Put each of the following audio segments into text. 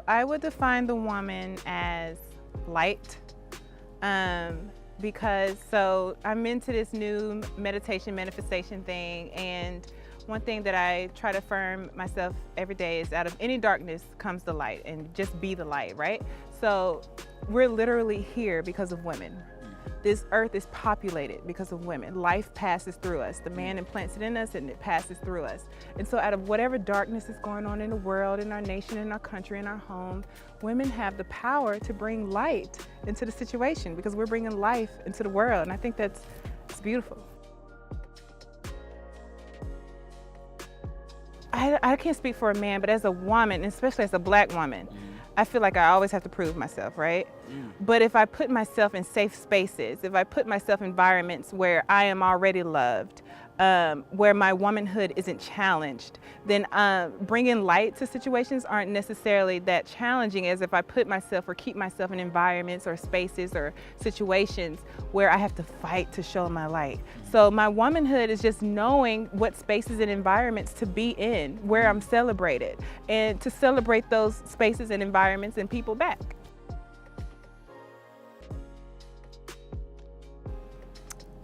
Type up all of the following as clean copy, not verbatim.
I would define the woman as light, because I'm into this new meditation manifestation thing, and one thing that I try to affirm myself every day is out of any darkness comes the light, and just be the light, right? So we're literally here because of women. This earth is populated because of women. Life passes through us. The man implants it in us and it passes through us. And so out of whatever darkness is going on in the world, in our nation, in our country, in our home, women have the power to bring light into the situation because we're bringing life into the world. And I think it's beautiful. I can't speak for a man, but as a woman, especially as a Black woman, I feel like I always have to prove myself, right? But if I put myself in safe spaces, if I put myself in environments where I am already loved, where my womanhood isn't challenged, then bringing light to situations aren't necessarily that challenging as if I put myself or keep myself in environments or spaces or situations where I have to fight to show my light. So my womanhood is just knowing what spaces and environments to be in, where I'm celebrated, and to celebrate those spaces and environments and people back.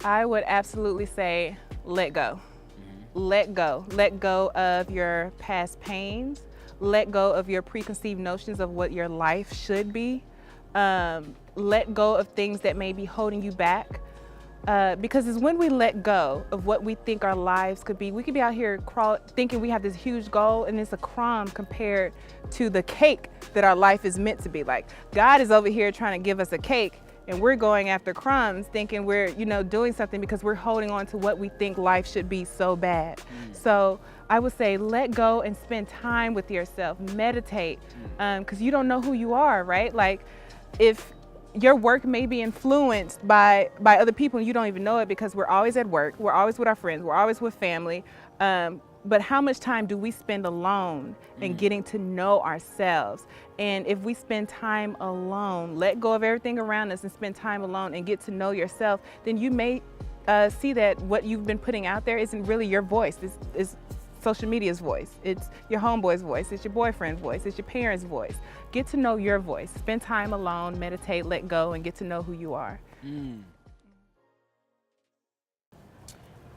I would absolutely say let go. Let go. Let go of your past pains. Let go of your preconceived notions of what your life should be. Let go of things that may be holding you back. Because it's when we let go of what we think our lives could be, we could be out here thinking we have this huge goal and it's a crumb compared to the cake that our life is meant to be. Like, God is over here trying to give us a cake and we're going after crumbs thinking we're, doing something because we're holding on to what we think life should be so bad. So I would say let go and spend time with yourself, meditate, because you don't know who you are, right? Like, if your work may be influenced by other people and you don't even know it because we're always at work, we're always with our friends, we're always with family. But how much time do we spend alone and getting to know ourselves? And if we spend time alone, let go of everything around us and spend time alone and get to know yourself, then you may see that what you've been putting out there isn't really your voice. It's social media's voice. It's your homeboy's voice. It's your boyfriend's voice. It's your parents' voice. Get to know your voice. Spend time alone, meditate, let go, and get to know who you are.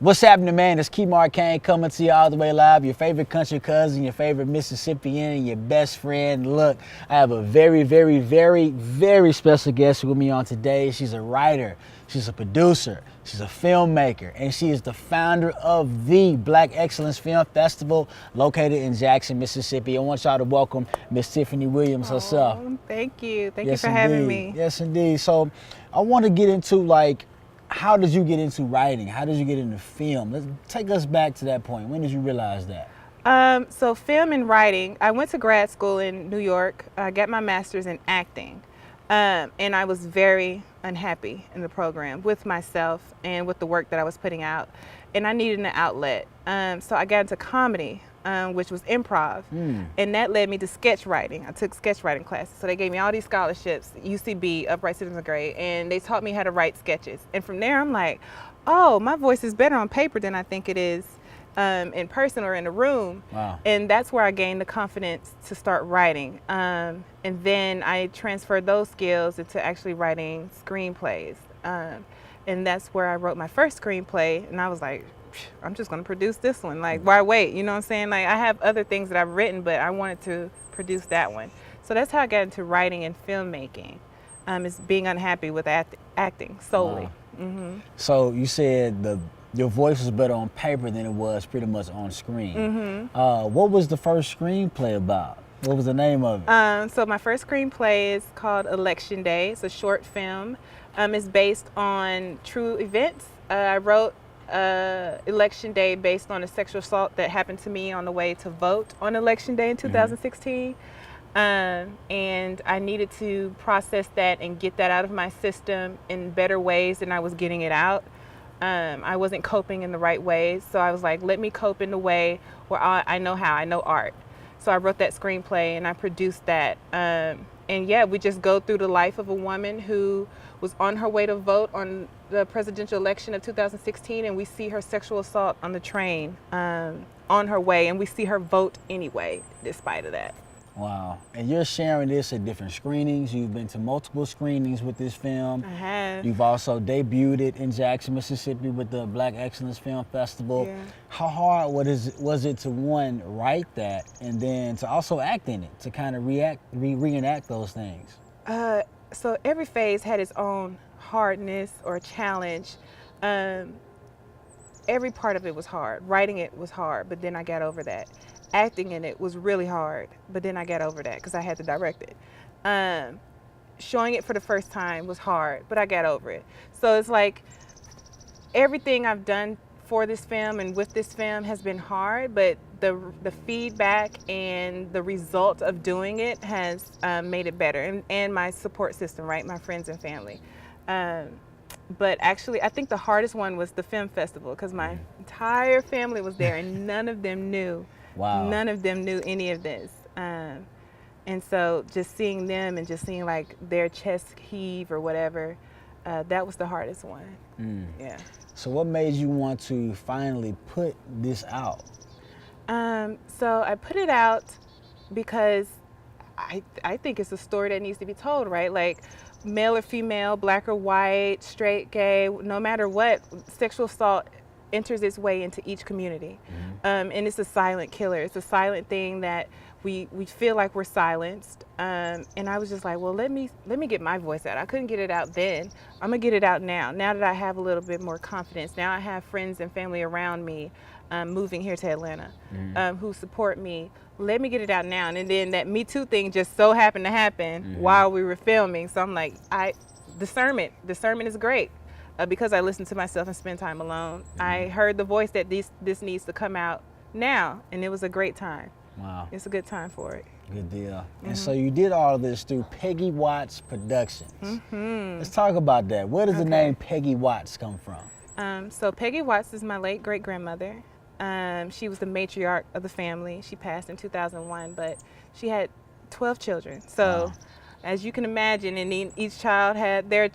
What's happening, man? It's Kemar Kane coming to you all the way live. Your favorite country cousin, your favorite Mississippian, and your best friend. Look, I have a very, very, very, very special guest with me on today. She's a writer, she's a producer, she's a filmmaker, and she is the founder of the Black Excellence Film Festival located in Jackson, Mississippi. I want y'all to welcome Miss Tiffany Williams herself. Thank you. Thank you for having me. Yes, indeed. So I want to get into, how did you get into writing? How did you get into film? Let's take us back to that point. When did you realize that? So film and writing, I went to grad school in New York. I got my master's in acting. And I was very unhappy in the program with myself and with the work that I was putting out. And I needed an outlet. So I got into comedy, which was improv. And that led me to sketch writing. I took sketch writing classes. So they gave me all these scholarships, UCB, Upright Citizens Grade, and they taught me how to write sketches. And from there, I'm like, oh, my voice is better on paper than I think it is in person or in a room. Wow. And that's where I gained the confidence to start writing. And then I transferred those skills into actually writing screenplays. And that's where I wrote my first screenplay. And I was like, I'm just going to produce this one. Like, why wait? You know what I'm saying? Like, I have other things that I've written, but I wanted to produce that one. So that's how I got into writing and filmmaking, is being unhappy with acting solely. Wow. So you said your voice was better on paper than it was pretty much on screen. What was the first screenplay about? What was the name of it? So my first screenplay is called Election Day. It's a short film. It's based on true events. I wrote Election Day based on a sexual assault that happened to me on the way to vote on Election Day in 2016. And I needed to process that and get that out of my system in better ways than I was getting it out. I wasn't coping in the right ways. So I was like, let me cope in the way where I know how, I know art. So I wrote that screenplay and I produced that. And yeah, we just go through the life of a woman who was on her way to vote on the presidential election of 2016, and we see her sexual assault on the train on her way, and we see her vote anyway, despite of that. Wow. And you're sharing this at different screenings. You've been to multiple screenings with this film. I have. You've also debuted it in Jackson, Mississippi with the Black Excellence Film Festival. Yeah. How hard was it to, one, write that and then to also act in it, to kind of reenact those things? So every phase had its own hardness or challenge. Every part of it was hard. Writing it was hard, but then I got over that. Acting in it was really hard, but then I got over that because I had to direct it. Showing it for the first time was hard, but I got over it. So it's like everything I've done for this film and with this film has been hard, but the feedback and the result of doing it has made it better. And my support system, right? My friends and family. But actually, I think the hardest one was the film festival because my entire family was there and none of them knew. Wow. None of them knew any of this. And so just seeing them and just seeing like their chest heave or whatever, that was the hardest one. Yeah. So what made you want to finally put this out? So I put it out because I think it's a story that needs to be told, right? Like male or female, black or white, straight, gay, no matter what, sexual assault enters its way into each community. And it's a silent killer. It's a silent thing that we feel like we're silenced. And I was just like, well, let me get my voice out. I couldn't get it out then. I'm gonna get it out now. Now that I have a little bit more confidence. Now I have friends and family around me moving here to Atlanta who support me. Let me get it out now. And then that Me Too thing just so happened to happen while we were filming. So I'm like, discernment is great. Because I listen to myself and spend time alone, I heard the voice that this needs to come out now, and it was a great time. Wow. It's a good time for it. Good deal. And so you did all of this through Peggy Watts Productions. Let's talk about that. Where does the name Peggy Watts come from? So Peggy Watts is my late great-grandmother. She was the matriarch of the family. She passed in 2001, but she had 12 children. So. Wow. As you can imagine, and each child had their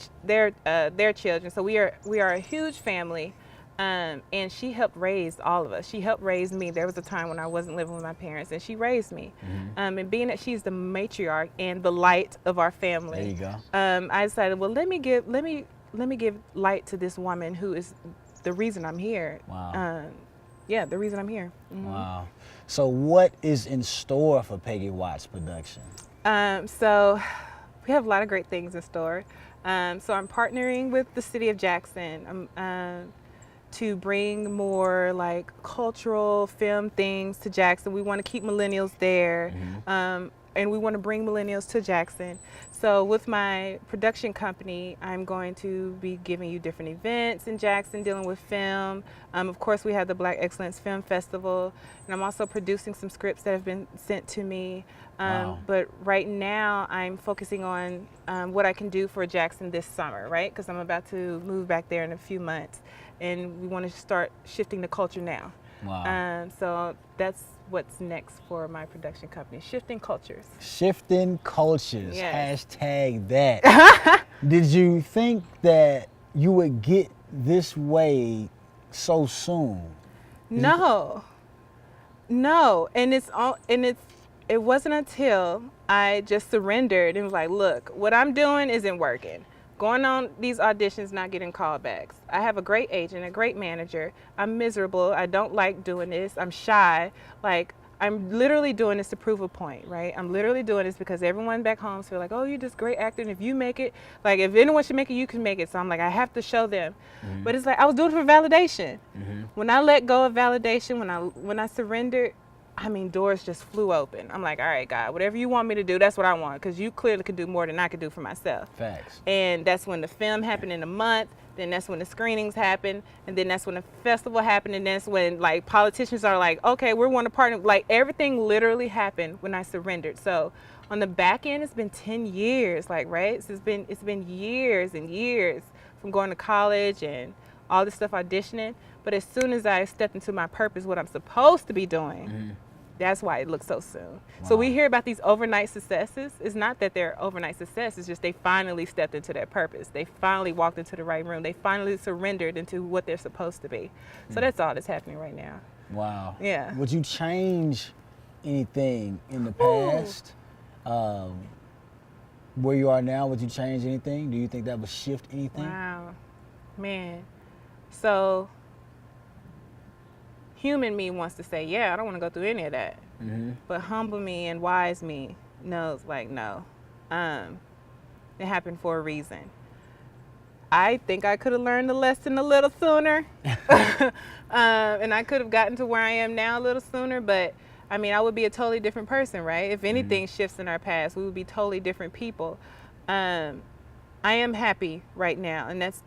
children. So we are a huge family, and she helped raise all of us. She helped raise me. There was a time when I wasn't living with my parents, and she raised me. And being that she's the matriarch and the light of our family, there you go. I decided, well, let me give light to this woman who is the reason I'm here. Wow. Yeah, the reason I'm here. Wow. So what is in store for Peggy Watts Productions? So we have a lot of great things in store. So I'm partnering with the city of Jackson to bring more like cultural film things to Jackson. We want to keep millennials there, and we want to bring millennials to Jackson. So with my production company, I'm going to be giving you different events in Jackson dealing with film. Of course, we have the Black Excellence Film Festival, and I'm also producing some scripts that have been sent to me. Wow. But right now, I'm focusing on what I can do for Jackson this summer, right? Because I'm about to move back there in a few months, and we want to start shifting the culture now. Wow. So that's what's next for my production company, Shifting Cultures. Shifting Cultures, Yes. hashtag that. Did you think that you would get this way so soon? No, and it wasn't until I just surrendered and was like, look, what I'm doing isn't working. Going on these auditions, not getting callbacks. I have a great agent, a great manager. I'm miserable. I don't like doing this. I'm shy. Like, I'm literally doing this to prove a point, right? I'm literally doing this because everyone back home feel like, oh, you're just great actor, and if you make it, like if anyone should make it, you can make it. So I'm like, I have to show them. But it's like I was doing it for validation. When I let go of validation, when I surrendered, I mean, doors just flew open. I'm like, all right, God, whatever you want me to do, that's what I want, because you clearly could do more than I could do for myself. Facts. And that's when the film happened in a month, then that's when the screenings happened, and then that's when the festival happened, and that's when, like, politicians are like, okay, we want to partner. Like, everything literally happened when I surrendered. So on the back end, it's been 10 years, like, right? So it's been years and years from going to college and all this stuff auditioning. But as soon as I stepped into my purpose, what I'm supposed to be doing, that's why it looks so soon. Wow. So we hear about these overnight successes. It's not that they're overnight success. It's just they finally stepped into their purpose. They finally walked into the right room. They finally surrendered into what they're supposed to be. So that's all that's happening right now. Wow. Yeah. Would you change anything in the past, where you are now, would you change anything? Do you think that would shift anything? Wow, man. So human me wants to say, yeah, I don't want to go through any of that. But humble me and wise me knows, like, no, it happened for a reason. I think I could have learned the lesson a little sooner, and I could have gotten to where I am now a little sooner. But I mean, I would be a totally different person, right? If anything shifts in our past, we would be totally different people. I am happy right now, and that's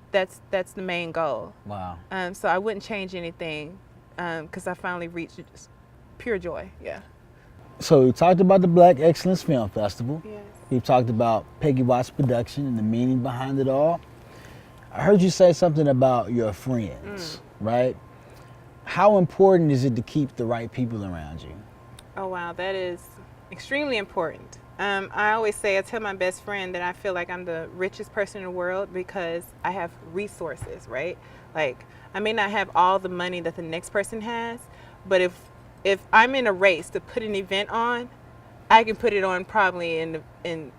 the main goal. Wow. So I wouldn't change anything, because I finally reached just pure joy. Yeah. So we talked about the Black Excellence Film Festival. Yes. We talked about Peggy Watts production and the meaning behind it all. I heard you say something about your friends, right? How important is it to keep the right people around you? Oh, wow, that is extremely important. I always say, I tell my best friend that I feel like I'm the richest person in the world because I have resources, right? Like, I may not have all the money that the next person has, but if I'm in a race to put an event on, I can put it on probably in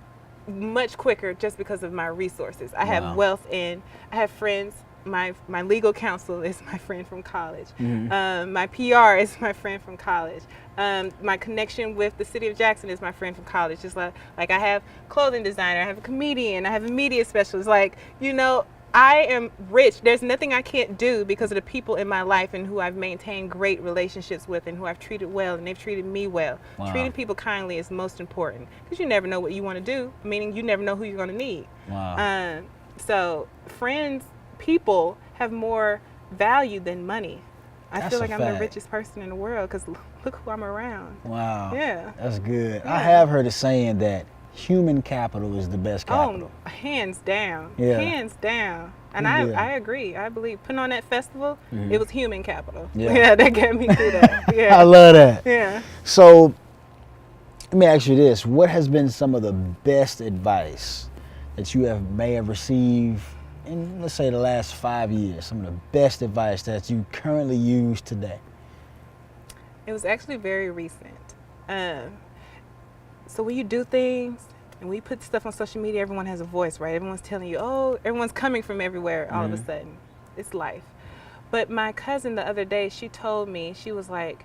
much quicker just because of my resources. I have wealth and I have friends. My legal counsel is my friend from college. My PR is my friend from college. My connection with the city of Jackson is my friend from college. Just like I have clothing designer, I have a comedian, I have a media specialist. Like, you know, I am rich. There's nothing I can't do because of the people in my life and who I've maintained great relationships with and who I've treated well and they've treated me well. Wow. Treating people kindly is most important because you never know what you want to do, meaning you never know who you're going to need. Wow. So friends, people have more value than money. I feel like I'm the richest person in the world because look who I'm around. Wow. Yeah. That's good. Yeah. I have heard a saying that human capital is the best capital. Oh, hands down. Yeah. Hands down. And I agree. I believe putting on that festival, it was human capital. Yeah. That got me through that. Yeah. I love that. Yeah. So let me ask you this. What has been some of the best advice that you may have received in, let's say, the last 5 years? Some of the best advice that you currently use today? It was actually very recent. So when you do things and we put stuff on social media, everyone has a voice, right? Everyone's telling you, oh, everyone's coming from everywhere all of a sudden. It's life. But my cousin the other day, she told me, she was like,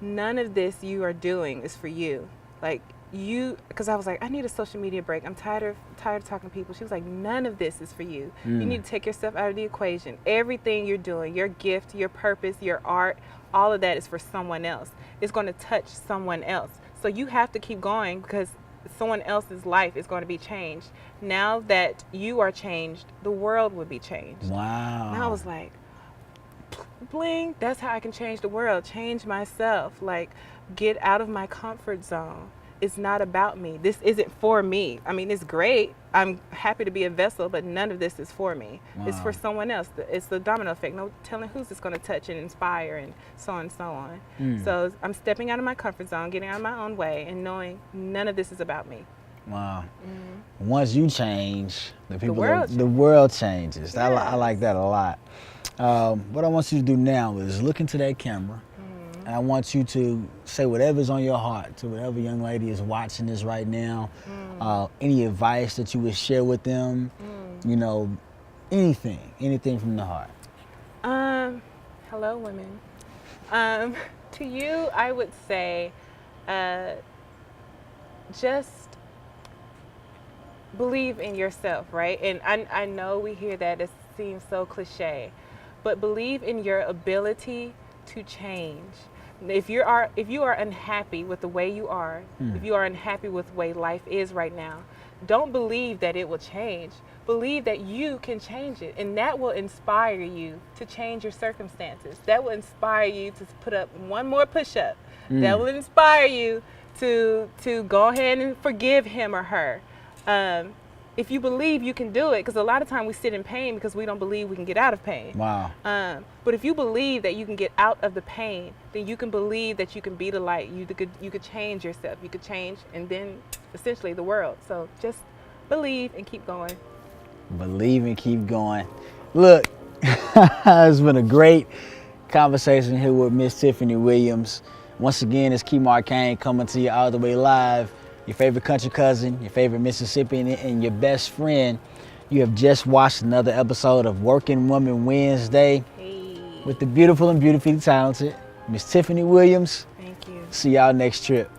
none of this you are doing is for you. Like, because I was like, I need a social media break. I'm tired of talking to people. She was like, none of this is for you. You need to take yourself out of the equation. Everything you're doing, your gift, your purpose, your art, all of that is for someone else. It's going to touch someone else. So you have to keep going because someone else's life is going to be changed. Now that you are changed, the world will be changed. Wow. And I was like, bling, that's how I can change the world, change myself, like get out of my comfort zone. It's not about me. This isn't for me. I mean, it's great. I'm happy to be a vessel, but none of this is for me. Wow. It's for someone else. It's the domino effect. No telling who's it's going to touch and inspire and so on and so on. So I'm stepping out of my comfort zone, getting out of my own way, and knowing none of this is about me. Wow. Once you change, the world changes. Yes. I like that a lot. What I want you to do now is look into that camera. And I want you to say whatever's on your heart to whatever young lady is watching this right now. Any advice that you would share with them, you know, anything from the heart. Hello, women. To you, I would say, just believe in yourself, right? And I know we hear that, it seems so cliche, but believe in your ability to change. If you are unhappy with the way you are, if you are unhappy with the way life is right now, don't believe that it will change. Believe that you can change it, and that will inspire you to change your circumstances. That will inspire you to put up one more push-up. That will inspire you to go ahead and forgive him or her. If you believe you can do it, because a lot of time we sit in pain because we don't believe we can get out of pain. Wow. But if you believe that you can get out of the pain, then you can believe that you can be the light. You could change yourself. You could change, and then essentially the world. So just believe and keep going. Believe and keep going. Look, it's been a great conversation here with Miss Tiffany Williams. Once again, it's Kemar Kane coming to you all the way live. Your favorite country cousin, your favorite Mississippian, and your best friend. You have just watched another episode of Working Woman Wednesday with the beautiful and beautifully talented Miss Tiffany Williams. Thank you. See y'all next trip.